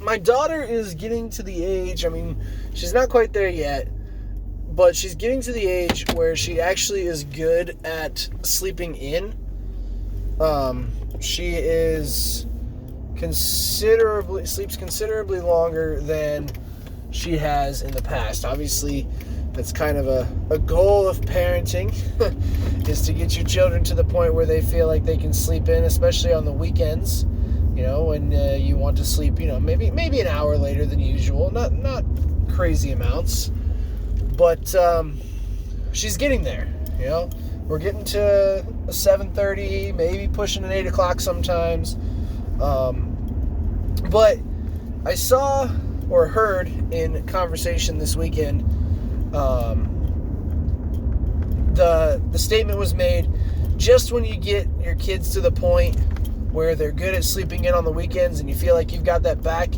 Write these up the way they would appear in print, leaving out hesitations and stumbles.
My daughter is getting to the age, she's not quite there yet, but she's getting to the age where she actually is good at sleeping in. She sleeps considerably longer than she has in the past. Obviously, that's kind of a goal of parenting, is to get your children to the point where they feel like they can sleep in, especially on the weekends, when you want to sleep, maybe an hour later than usual, not crazy amounts, but she's getting there, We're getting to a 7:30, maybe pushing an 8 o'clock sometimes. But I saw or heard in conversation this weekend, the statement was made, just when you get your kids to the point where they're good at sleeping in on the weekends and you feel like you've got that back,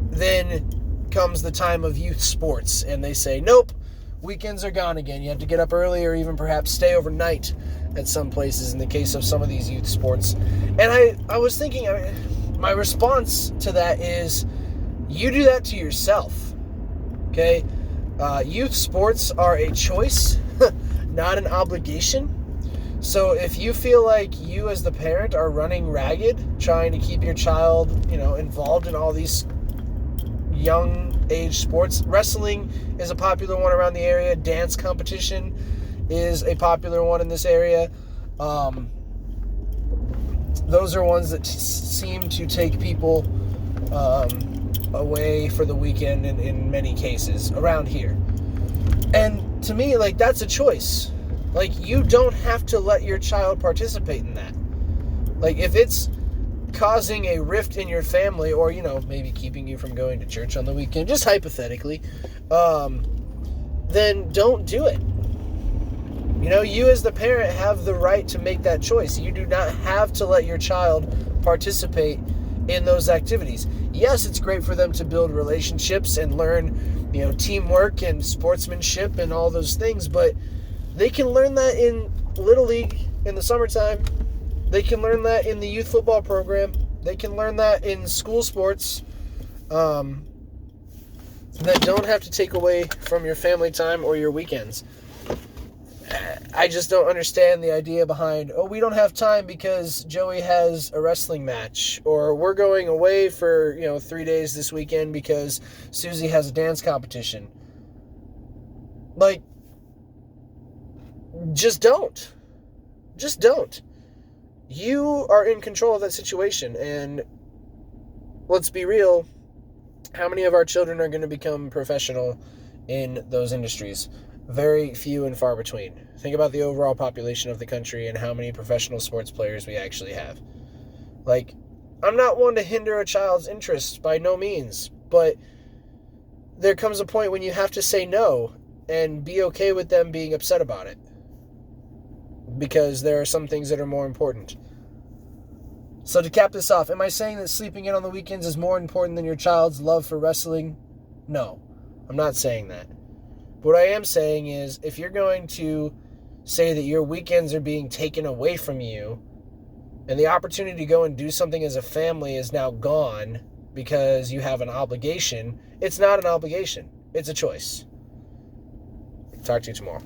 then comes the time of youth sports. And they say, nope, weekends are gone again. You have to get up early or even perhaps stay overnight at some places in the case of some of these youth sports. And I was thinking, my response to that is, you do that to yourself, okay? Youth sports are a choice, not an obligation. So if you feel like you as the parent are running ragged, trying to keep your child, involved in all these young age sports, wrestling is a popular one around the area, dance competition is a popular one in this area. Those are ones that seem to take people away for the weekend in many cases around here. And to me, that's a choice. You don't have to let your child participate in that. If it's causing a rift in your family, or, maybe keeping you from going to church on the weekend, just hypothetically, then don't do it. You as the parent have the right to make that choice. You do not have to let your child participate in those activities. Yes, it's great for them to build relationships and learn, teamwork and sportsmanship and all those things, but they can learn that in Little League in the summertime. They can learn that in the youth football program. They can learn that in school sports, that don't have to take away from your family time or your weekends. I just don't understand the idea behind, we don't have time because Joey has a wrestling match, or we're going away for, 3 days this weekend because Susie has a dance competition. Just don't. Just don't. You are in control of that situation, and let's be real, how many of our children are going to become professional in those industries? Very few and far between. Think about the overall population of the country and how many professional sports players we actually have. I'm not one to hinder a child's interests by no means, but there comes a point when you have to say no and be okay with them being upset about it, because there are some things that are more important. So to cap this off, am I saying that sleeping in on the weekends is more important than your child's love for wrestling? No, I'm not saying that. What I am saying is, if you're going to say that your weekends are being taken away from you, and the opportunity to go and do something as a family is now gone because you have an obligation, it's not an obligation. It's a choice. Talk to you tomorrow.